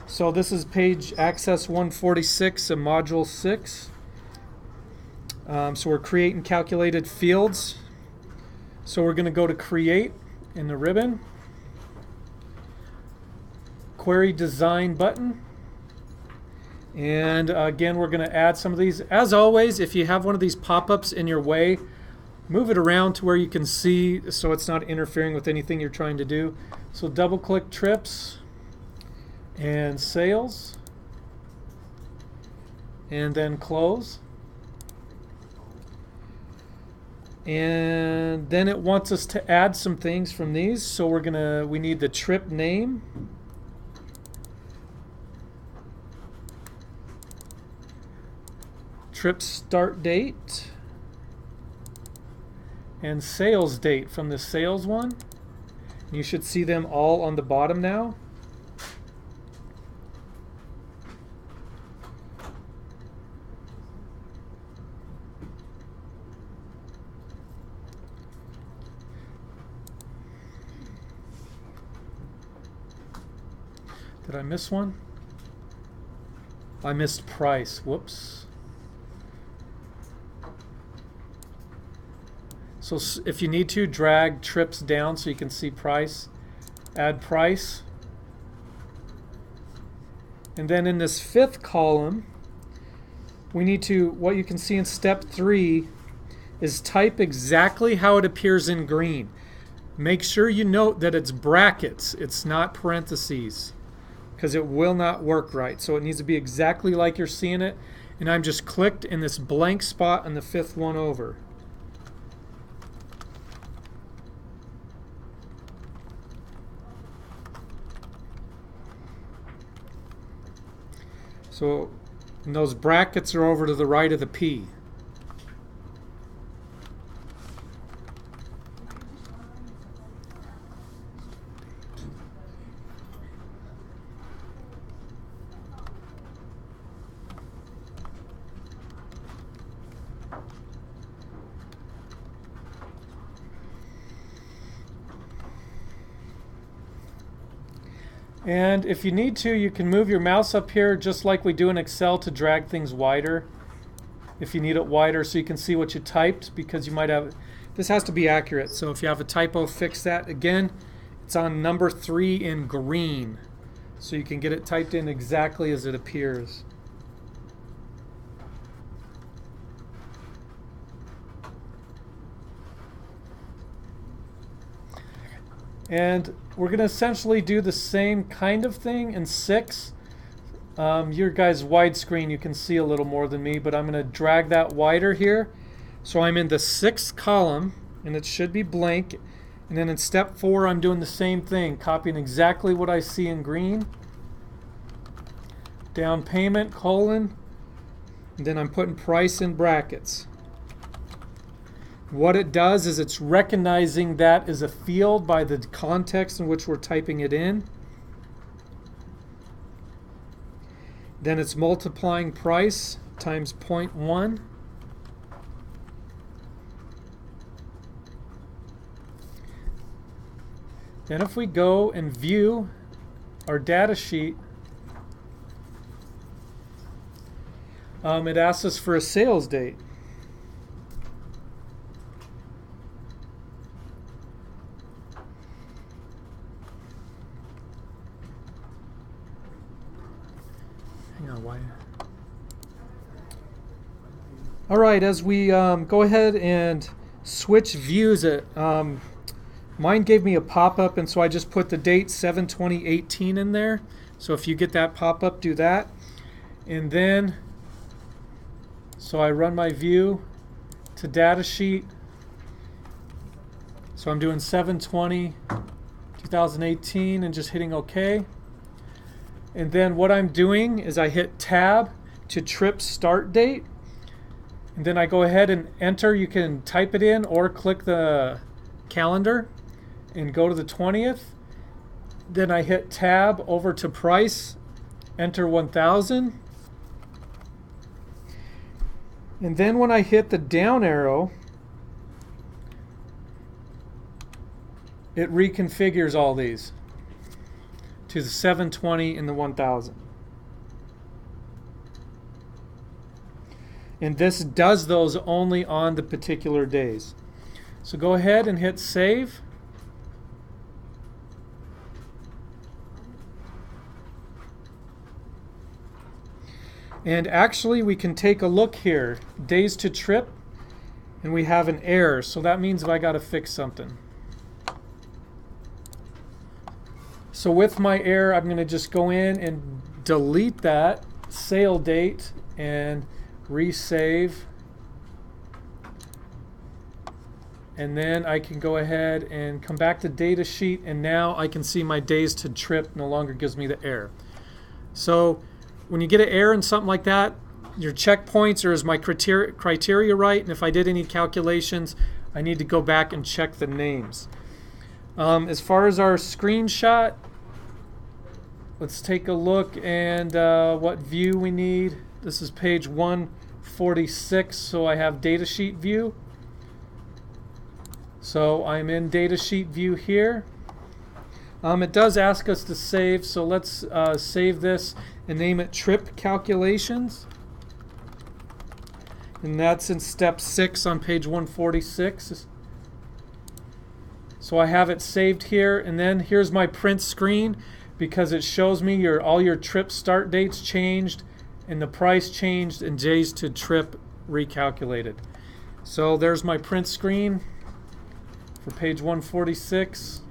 So this is page Access146 in module 6. So we're creating calculated fields. So we're going to go to create in the ribbon, query design button, and again we're going to add some of these. As always, if you have one of these pop-ups in your way, move it around to where you can see so it's not interfering with anything you're trying to do. So double click trips and sales and then close. And then it wants us to add some things from these. So we need the trip name, trip start date, and sales date from the sales one. You should see them all on the bottom now. Did I miss one? I missed price. Whoops. So if you need to, drag trips down so you can see price. Add price. And then in this fifth column, we need to, what you can see in step 3 is type exactly how it appears in green. Make sure you note that it's brackets, it's not parentheses, because it will not work right. So it needs to be exactly like you're seeing it. And I'm just clicked in this blank spot on the fifth one over. So and those brackets are over to the right of the P. And if you need to, you can move your mouse up here just like we do in Excel to drag things wider. If you need it wider so you can see what you typed, because you might have, this has to be accurate. So if you have a typo, fix that. Again, it's on number 3 in green. So you can get it typed in exactly as it appears. And we're going to essentially do the same kind of thing in 6. Your guys' widescreen, you can see a little more than me, but I'm going to drag that wider here. So I'm in the 6th column, and it should be blank. And then in step 4, I'm doing the same thing, copying exactly what I see in green. Down payment, colon, and then I'm putting price in brackets. What it does is it's recognizing that as a field by the context in which we're typing it in. Then it's multiplying price times 0.1. Then if we go and view our data sheet, it asks us for a sales date. All right, as we go ahead and switch views, mine gave me a pop-up, and so I just put the date 7/20/18 in there. So if you get that pop-up, do that. And then, so I run my view to data sheet. So I'm doing 7/20/2018 and just hitting OK. And then what I'm doing is I hit Tab to trip start date. And then I go ahead and enter. You can type it in or click the calendar and go to the 20th. Then I hit Tab over to price, enter 1000. And then when I hit the down arrow, it reconfigures all these to the 720 and the 1000. And this does those only on the particular days. So go ahead and hit save. And actually we can take a look here, days to trip, and we have an error. So that means I got to fix something. So with my error, I'm going to just go in and delete that sale date and resave. And then I can go ahead and come back to data sheet, and now I can see my days to trip no longer gives me the error. So when you get an error in something like that, your checkpoints are, is my criteria right? And if I did any calculations, I need to go back and check the names. As far as our screenshot, let's take a look and what view we need. This is page 146, so I have datasheet view. So I'm in datasheet view here. It does ask us to save, so let's save this and name it Trip Calculations. And that's in step 6 on page 146. So I have it saved here, and then here's my print screen because it shows me all your trip start dates changed and the price changed and days to trip recalculated. So there's my print screen for page 146.